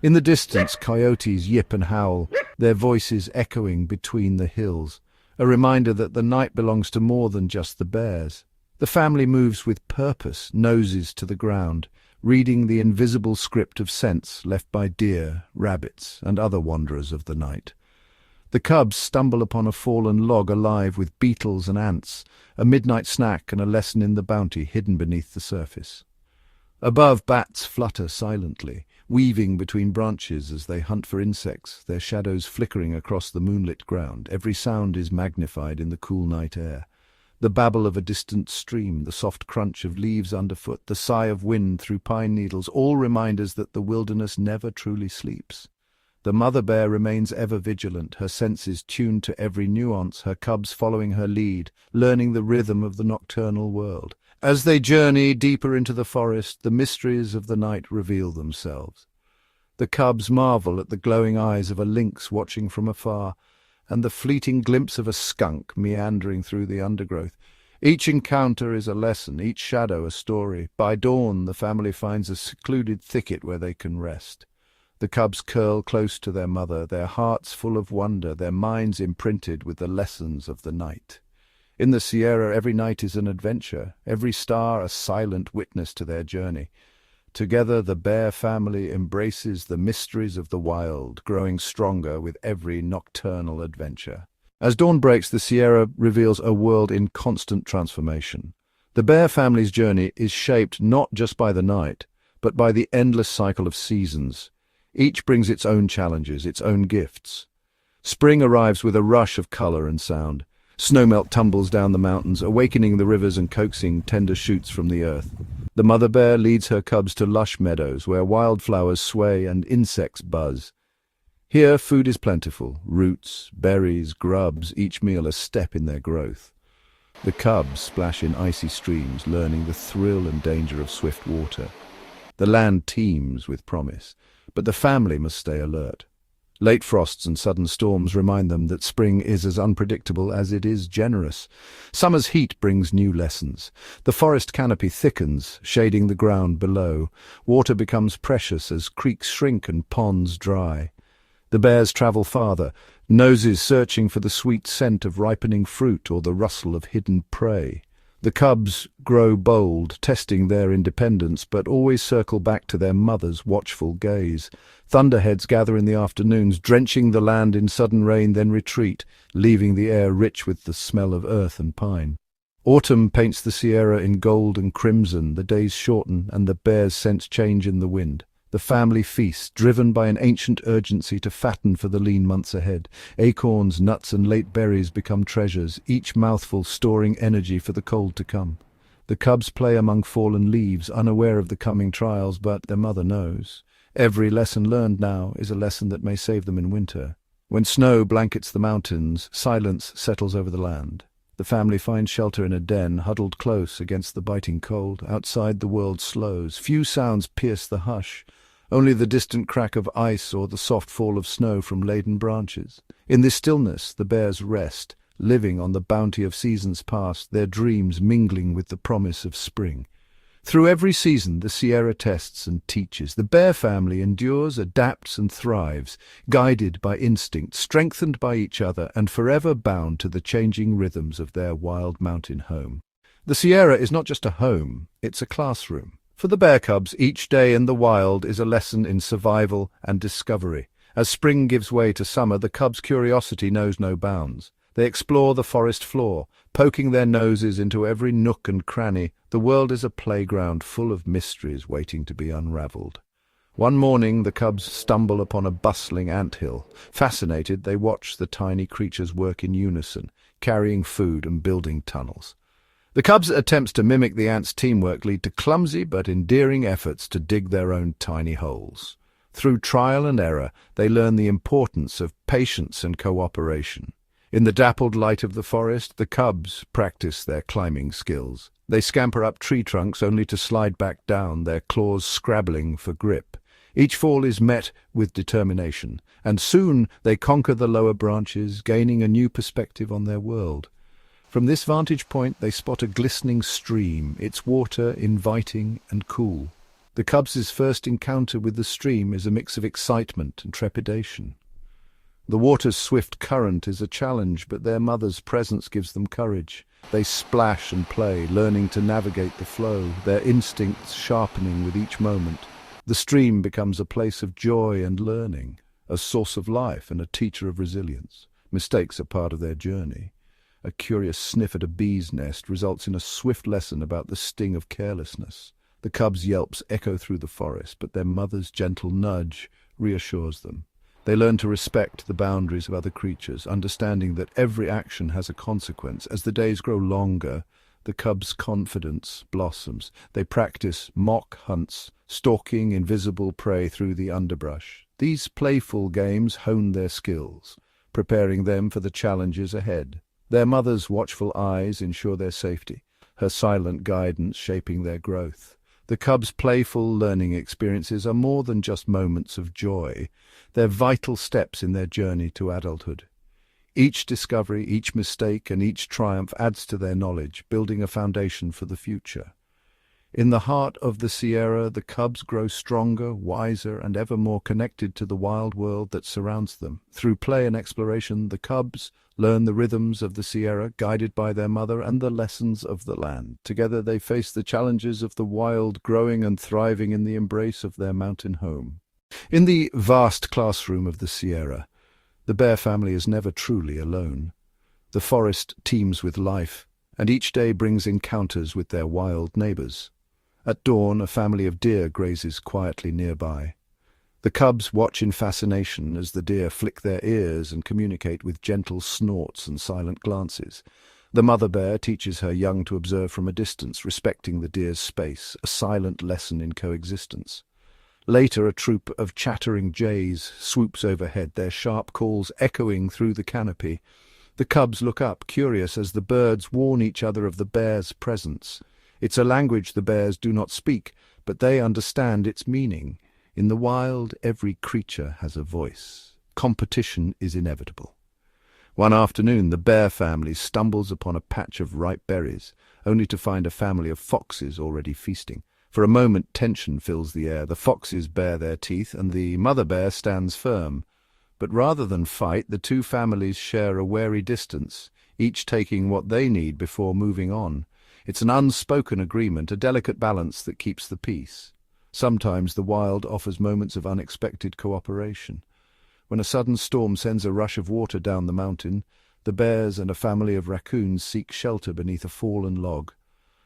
In the distance, coyotes yip and howl, their voices echoing between the hills, a reminder that the night belongs to more than just the bears. The family moves with purpose, noses to the ground, reading the invisible script of scents left by deer, rabbits, and other wanderers of the night. The cubs stumble upon a fallen log alive with beetles and ants, a midnight snack and a lesson in the bounty hidden beneath the surface. Above, bats flutter silently, weaving between branches as they hunt for insects, their shadows flickering across the moonlit ground. Every sound is magnified in the cool night air. The babble of a distant stream, the soft crunch of leaves underfoot, the sigh of wind through pine needles, all reminders that the wilderness never truly sleeps. The mother bear remains ever vigilant, her senses tuned to every nuance, her cubs following her lead, learning the rhythm of the nocturnal world. As they journey deeper into the forest, the mysteries of the night reveal themselves. The cubs marvel at the glowing eyes of a lynx watching from afar, and the fleeting glimpse of a skunk meandering through the undergrowth. Each encounter is a lesson, each shadow a story. By dawn, the family finds a secluded thicket where they can rest. The cubs curl close to their mother, their hearts full of wonder, their minds imprinted with the lessons of the night. In the Sierra, every night is an adventure, every star a silent witness to their journey. Together, the bear family embraces the mysteries of the wild, growing stronger with every nocturnal adventure. As dawn breaks, the Sierra reveals a world in constant transformation. The bear family's journey is shaped not just by the night, but by the endless cycle of seasons. Each brings its own challenges, its own gifts. Spring arrives with a rush of color and sound. Snowmelt tumbles down the mountains, awakening the rivers and coaxing tender shoots from the earth. The mother bear leads her cubs to lush meadows where wildflowers sway and insects buzz. Here food is plentiful, roots, berries, grubs, each meal a step in their growth. The cubs splash in icy streams, learning the thrill and danger of swift water. The land teems with promise, but the family must stay alert. Late frosts and sudden storms remind them that spring is as unpredictable as it is generous. Summer's heat brings new lessons. The forest canopy thickens, shading the ground below. Water becomes precious as creeks shrink and ponds dry. The bears travel farther, noses searching for the sweet scent of ripening fruit or the rustle of hidden prey. The cubs grow bold, testing their independence, but always circle back to their mother's watchful gaze. Thunderheads gather in the afternoons, drenching the land in sudden rain, then retreat, leaving the air rich with the smell of earth and pine. Autumn paints the Sierra in gold and crimson, the days shorten, and the bears sense change in the wind. The family feast, driven by an ancient urgency to fatten for the lean months ahead. Acorns, nuts, and late berries become treasures, each mouthful storing energy for the cold to come. The cubs play among fallen leaves, unaware of the coming trials, but their mother knows. Every lesson learned now is a lesson that may save them in winter. When snow blankets the mountains, silence settles over the land. The family finds shelter in a den, huddled close against the biting cold. Outside the world slows. Few sounds pierce the hush. Only the distant crack of ice or the soft fall of snow from laden branches. In this stillness the bears rest, living on the bounty of seasons past, their dreams mingling with the promise of spring. Through every season the Sierra tests and teaches. The bear family endures, adapts and thrives, guided by instinct, strengthened by each other, and forever bound to the changing rhythms of their wild mountain home. The Sierra is not just a home, it's a classroom. For the bear cubs, each day in the wild is a lesson in survival and discovery. As spring gives way to summer, the cubs' curiosity knows no bounds. They explore the forest floor, poking their noses into every nook and cranny. The world is a playground full of mysteries waiting to be unraveled. One morning the cubs stumble upon a bustling anthill. Fascinated, they watch the tiny creatures work in unison, carrying food and building tunnels. The cubs' attempts to mimic the ants' teamwork lead to clumsy but endearing efforts to dig their own tiny holes. Through trial and error, they learn the importance of patience and cooperation. In the dappled light of the forest, the cubs practice their climbing skills. They scamper up tree trunks only to slide back down, their claws scrabbling for grip. Each fall is met with determination, and soon they conquer the lower branches, gaining a new perspective on their world. From this vantage point they spot a glistening stream, its water inviting and cool. The cubs' first encounter with the stream is a mix of excitement and trepidation. The water's swift current is a challenge, but their mother's presence gives them courage. They splash and play, learning to navigate the flow, their instincts sharpening with each moment. The stream becomes a place of joy and learning, a source of life and a teacher of resilience. Mistakes are part of their journey. A curious sniff at a bee's nest results in a swift lesson about the sting of carelessness. The cubs' yelps echo through the forest, but their mother's gentle nudge reassures them. They learn to respect the boundaries of other creatures, understanding that every action has a consequence. As the days grow longer, the cubs' confidence blossoms. They practice mock hunts, stalking invisible prey through the underbrush. These playful games hone their skills, preparing them for the challenges ahead. Their mother's watchful eyes ensure their safety, her silent guidance shaping their growth. The cubs' playful learning experiences are more than just moments of joy. They're vital steps in their journey to adulthood. Each discovery, each mistake, and each triumph adds to their knowledge, building a foundation for the future. In the heart of the Sierra, the cubs grow stronger, wiser, and ever more connected to the wild world that surrounds them. Through play and exploration, the cubs learn the rhythms of the Sierra, guided by their mother, and the lessons of the land. Together they face the challenges of the wild, growing and thriving in the embrace of their mountain home. In the vast classroom of the Sierra, the bear family is never truly alone. The forest teems with life, and each day brings encounters with their wild neighbors. At dawn, a family of deer grazes quietly nearby. The cubs watch in fascination as the deer flick their ears and communicate with gentle snorts and silent glances. The mother bear teaches her young to observe from a distance, respecting the deer's space, a silent lesson in coexistence. Later, a troop of chattering jays swoops overhead, their sharp calls echoing through the canopy. The cubs look up, curious, as the birds warn each other of the bear's presence. It's a language the bears do not speak, but they understand its meaning. In the wild, every creature has a voice. Competition is inevitable. One afternoon, the bear family stumbles upon a patch of ripe berries, only to find a family of foxes already feasting. For a moment, tension fills the air. The foxes bare their teeth, and the mother bear stands firm. But rather than fight, the two families share a wary distance, each taking what they need before moving on. It's an unspoken agreement, a delicate balance that keeps the peace. Sometimes the wild offers moments of unexpected cooperation. When a sudden storm sends a rush of water down the mountain, the bears and a family of raccoons seek shelter beneath a fallen log.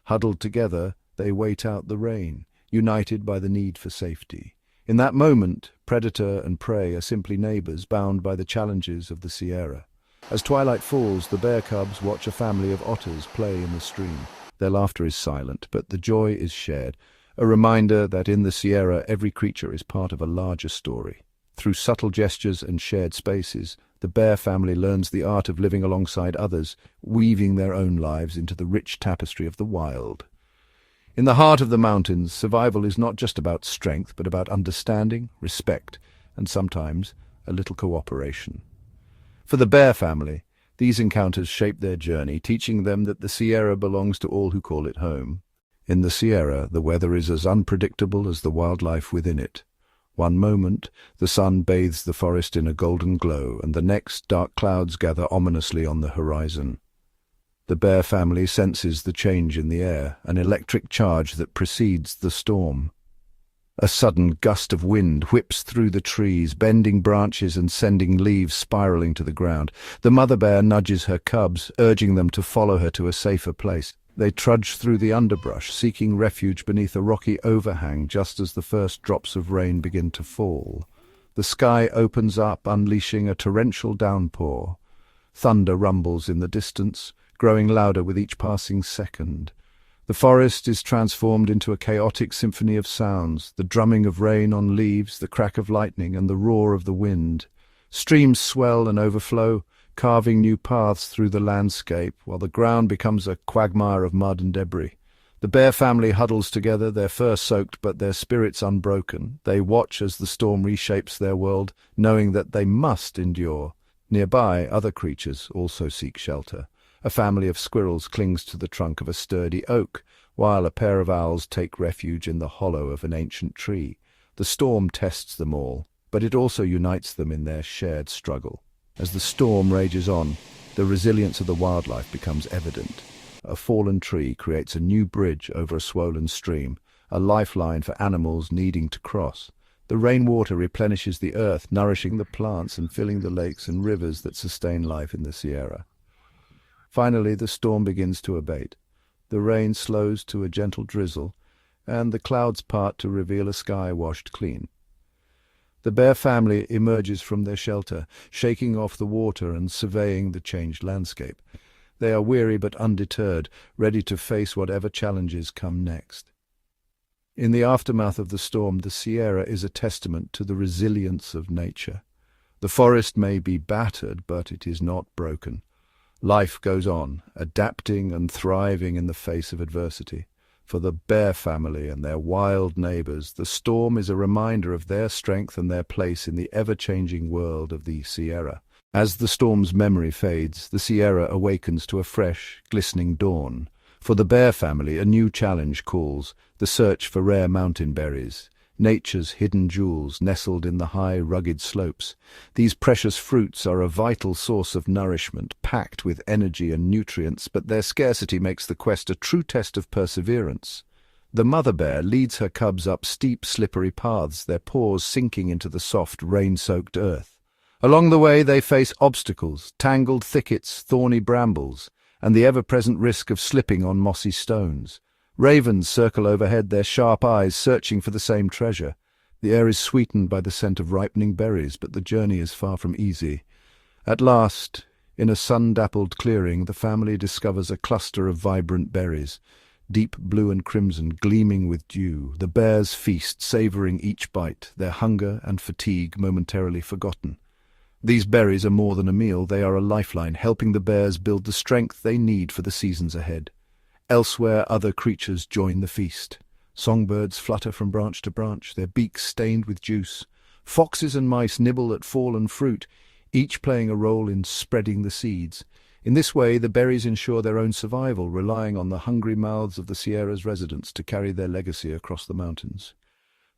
Huddled together, they wait out the rain, united by the need for safety. In that moment, predator and prey are simply neighbors bound by the challenges of the Sierra. As twilight falls, the bear cubs watch a family of otters play in the stream. Their laughter is silent, but the joy is shared, a reminder that in the Sierra every creature is part of a larger story. Through subtle gestures and shared spaces, the bear family learns the art of living alongside others, weaving their own lives into the rich tapestry of the wild. In the heart of the mountains, survival is not just about strength, but about understanding, respect, and sometimes a little cooperation. For the bear family, these encounters shape their journey, teaching them that the Sierra belongs to all who call it home. In the Sierra, the weather is as unpredictable as the wildlife within it. One moment, the sun bathes the forest in a golden glow, and the next, dark clouds gather ominously on the horizon. The bear family senses the change in the air, an electric charge that precedes the storm. A sudden gust of wind whips through the trees, bending branches and sending leaves spiraling to the ground. The mother bear nudges her cubs, urging them to follow her to a safer place. They trudge through the underbrush, seeking refuge beneath a rocky overhang just as the first drops of rain begin to fall. The sky opens up, unleashing a torrential downpour. Thunder rumbles in the distance, growing louder with each passing second. The forest is transformed into a chaotic symphony of sounds, the drumming of rain on leaves, the crack of lightning, and the roar of the wind. Streams swell and overflow, carving new paths through the landscape, while the ground becomes a quagmire of mud and debris. The bear family huddles together, their fur soaked but their spirits unbroken. They watch as the storm reshapes their world, knowing that they must endure. Nearby, other creatures also seek shelter. A family of squirrels clings to the trunk of a sturdy oak, while a pair of owls take refuge in the hollow of an ancient tree. The storm tests them all, but it also unites them in their shared struggle. As the storm rages on, the resilience of the wildlife becomes evident. A fallen tree creates a new bridge over a swollen stream, a lifeline for animals needing to cross. The rainwater replenishes the earth, nourishing the plants and filling the lakes and rivers that sustain life in the Sierra. Finally, the storm begins to abate. The rain slows to a gentle drizzle, and the clouds part to reveal a sky washed clean. The bear family emerges from their shelter, shaking off the water and surveying the changed landscape. They are weary but undeterred, ready to face whatever challenges come next. In the aftermath of the storm, the Sierra is a testament to the resilience of nature. The forest may be battered, but it is not broken. Life goes on, adapting and thriving in the face of adversity. For the bear family and their wild neighbors, the storm is a reminder of their strength and their place in the ever-changing world of the Sierra. As the storm's memory fades, the Sierra awakens to a fresh, glistening dawn. For the bear family, a new challenge calls, the search for rare mountain berries. Nature's hidden jewels nestled in the high, rugged slopes. These precious fruits are a vital source of nourishment, packed with energy and nutrients, but their scarcity makes the quest a true test of perseverance. The mother bear leads her cubs up steep, slippery paths, their paws sinking into the soft, rain-soaked earth. Along the way they face obstacles, tangled thickets, thorny brambles, and the ever-present risk of slipping on mossy stones. Ravens circle overhead, their sharp eyes searching for the same treasure. The air is sweetened by the scent of ripening berries, but the journey is far from easy. At last, in a sun-dappled clearing, the family discovers a cluster of vibrant berries, deep blue and crimson, gleaming with dew. The bears feast, savoring each bite, their hunger and fatigue momentarily forgotten. These berries are more than a meal, they are a lifeline, helping the bears build the strength they need for the seasons ahead. Elsewhere, other creatures join the feast. Songbirds flutter from branch to branch, their beaks stained with juice. Foxes and mice nibble at fallen fruit, each playing a role in spreading the seeds. In this way, the berries ensure their own survival, relying on the hungry mouths of the Sierra's residents to carry their legacy across the mountains.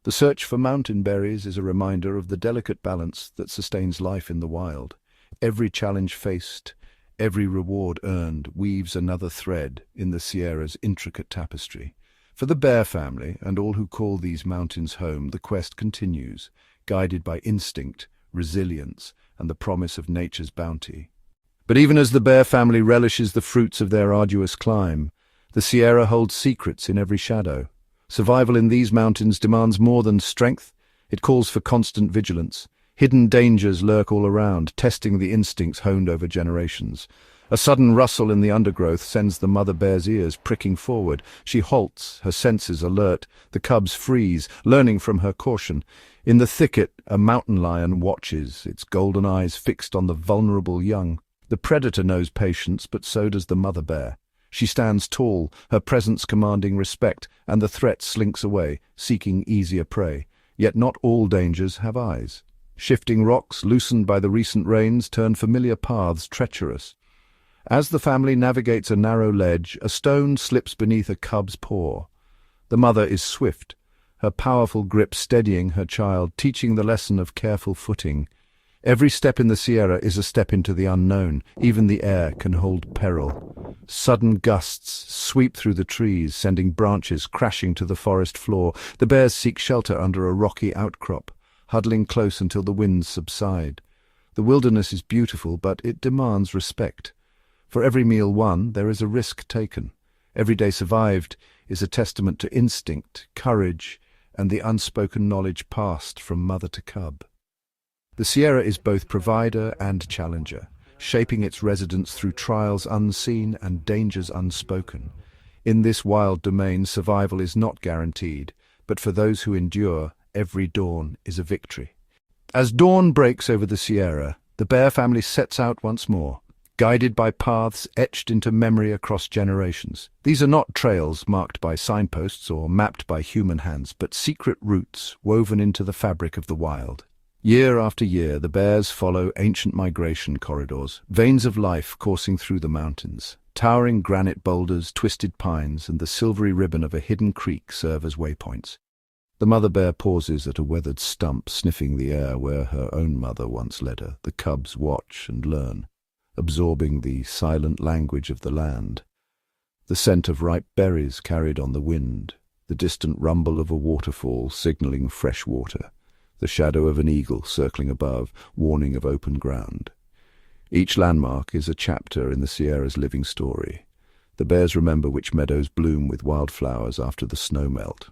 The search for mountain berries is a reminder of the delicate balance that sustains life in the wild. Every challenge faced, every reward earned, weaves another thread in the Sierra's intricate tapestry. For the bear family, and all who call these mountains home, the quest continues, guided by instinct, resilience, and the promise of nature's bounty. But even as the bear family relishes the fruits of their arduous climb, the Sierra holds secrets in every shadow. Survival in these mountains demands more than strength. It calls for constant vigilance. Hidden dangers lurk all around, testing the instincts honed over generations. A sudden rustle in the undergrowth sends the mother bear's ears pricking forward. She halts, her senses alert. The cubs freeze, learning from her caution. In the thicket, a mountain lion watches, its golden eyes fixed on the vulnerable young. The predator knows patience, but so does the mother bear. She stands tall, her presence commanding respect, and the threat slinks away, seeking easier prey. Yet not all dangers have eyes. Shifting rocks, loosened by the recent rains, turn familiar paths treacherous. As the family navigates a narrow ledge, a stone slips beneath a cub's paw. The mother is swift, her powerful grip steadying her child, teaching the lesson of careful footing. Every step in the Sierra is a step into the unknown. Even the air can hold peril. Sudden gusts sweep through the trees, sending branches crashing to the forest floor. The bears seek shelter under a rocky outcrop, huddling close until the winds subside. The wilderness is beautiful, but it demands respect. For every meal won, there is a risk taken. Every day survived is a testament to instinct, courage, and the unspoken knowledge passed from mother to cub. The Sierra is both provider and challenger, shaping its residents through trials unseen and dangers unspoken. In this wild domain, survival is not guaranteed, but for those who endure, every dawn is a victory. As dawn breaks over the Sierra, the bear family sets out once more, guided by paths etched into memory across generations. These are not trails marked by signposts or mapped by human hands, but secret routes woven into the fabric of the wild. Year after year, the bears follow ancient migration corridors, veins of life coursing through the mountains. Towering granite boulders, twisted pines, and the silvery ribbon of a hidden creek serve as waypoints. The mother bear pauses at a weathered stump, sniffing the air where her own mother once led her. The cubs watch and learn, absorbing the silent language of the land. The scent of ripe berries carried on the wind, the distant rumble of a waterfall signaling fresh water, the shadow of an eagle circling above, warning of open ground. Each landmark is a chapter in the Sierra's living story. The bears remember which meadows bloom with wildflowers after the snow melt,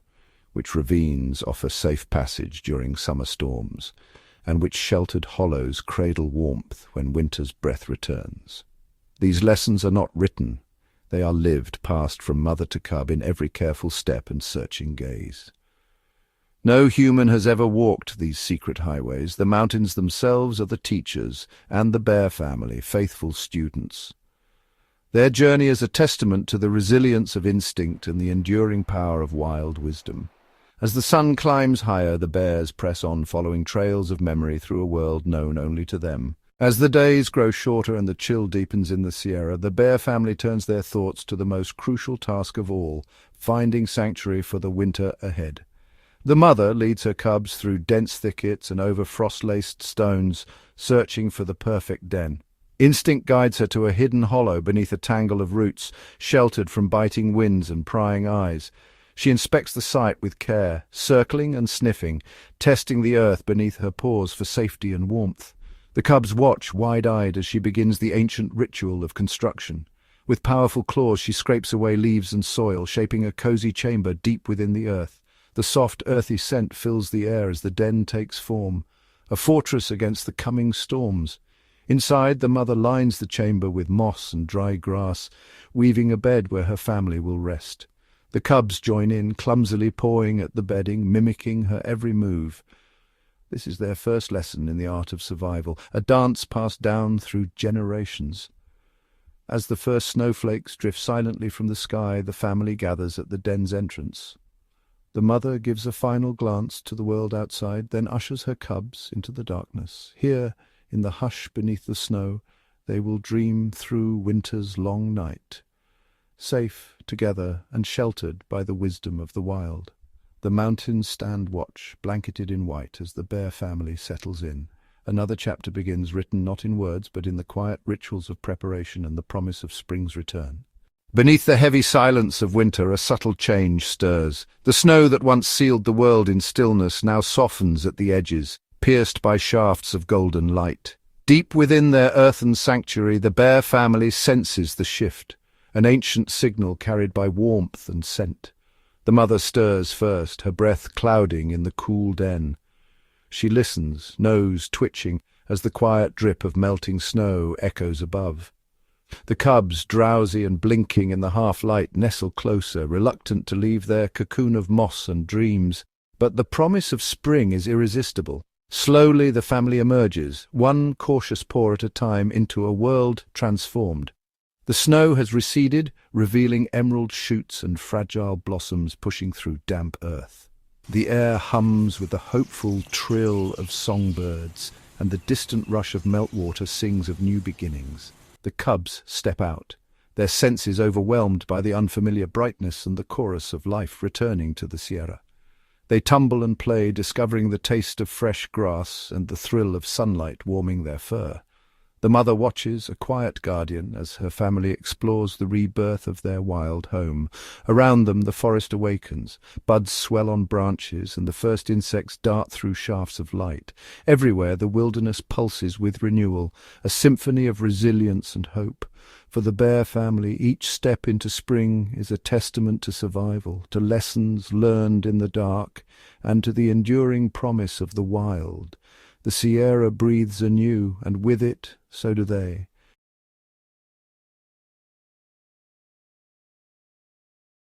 which ravines offer safe passage during summer storms, and which sheltered hollows cradle warmth when winter's breath returns. These lessons are not written, they are lived, passed from mother to cub in every careful step and searching gaze. No human has ever walked these secret highways. The mountains themselves are the teachers, and the bear family, faithful students. Their journey is a testament to the resilience of instinct and the enduring power of wild wisdom. As the sun climbs higher, the bears press on, following trails of memory through a world known only to them. As the days grow shorter and the chill deepens in the Sierra, the bear family turns their thoughts to the most crucial task of all, finding sanctuary for the winter ahead. The mother leads her cubs through dense thickets and over frost-laced stones, searching for the perfect den. Instinct guides her to a hidden hollow beneath a tangle of roots, sheltered from biting winds and prying eyes. She inspects the site with care, circling and sniffing, testing the earth beneath her paws for safety and warmth. The cubs watch, wide-eyed, as she begins the ancient ritual of construction. With powerful claws she scrapes away leaves and soil, shaping a cozy chamber deep within the earth. The soft, earthy scent fills the air as the den takes form, a fortress against the coming storms. Inside, the mother lines the chamber with moss and dry grass, weaving a bed where her family will rest. The cubs join in, clumsily pawing at the bedding, mimicking her every move. This is their first lesson in the art of survival, a dance passed down through generations. As the first snowflakes drift silently from the sky, the family gathers at the den's entrance. The mother gives a final glance to the world outside, then ushers her cubs into the darkness. Here, in the hush beneath the snow, they will dream through winter's long night, safe together and sheltered by the wisdom of the wild. The mountains stand watch, blanketed in white, as the bear family settles in. Another chapter begins, written not in words, but in the quiet rituals of preparation and the promise of spring's return. Beneath the heavy silence of winter, a subtle change stirs. The snow that once sealed the world in stillness now softens at the edges, pierced by shafts of golden light. Deep within their earthen sanctuary, the bear family senses the shift, an ancient signal carried by warmth and scent. The mother stirs first, her breath clouding in the cool den. She listens, nose twitching, as the quiet drip of melting snow echoes above. The cubs, drowsy and blinking in the half-light, nestle closer, reluctant to leave their cocoon of moss and dreams. But the promise of spring is irresistible. Slowly the family emerges, one cautious paw at a time, into a world transformed. The snow has receded, revealing emerald shoots and fragile blossoms pushing through damp earth. The air hums with the hopeful trill of songbirds, and the distant rush of meltwater sings of new beginnings. The cubs step out, their senses overwhelmed by the unfamiliar brightness and the chorus of life returning to the Sierra. They tumble and play, discovering the taste of fresh grass and the thrill of sunlight warming their fur. The mother watches, a quiet guardian, as her family explores the rebirth of their wild home. Around them the forest awakens, buds swell on branches, and the first insects dart through shafts of light. Everywhere the wilderness pulses with renewal, a symphony of resilience and hope. For the bear family, each step into spring is a testament to survival, to lessons learned in the dark, and to the enduring promise of the wild. The Sierra breathes anew, and with it, so do they.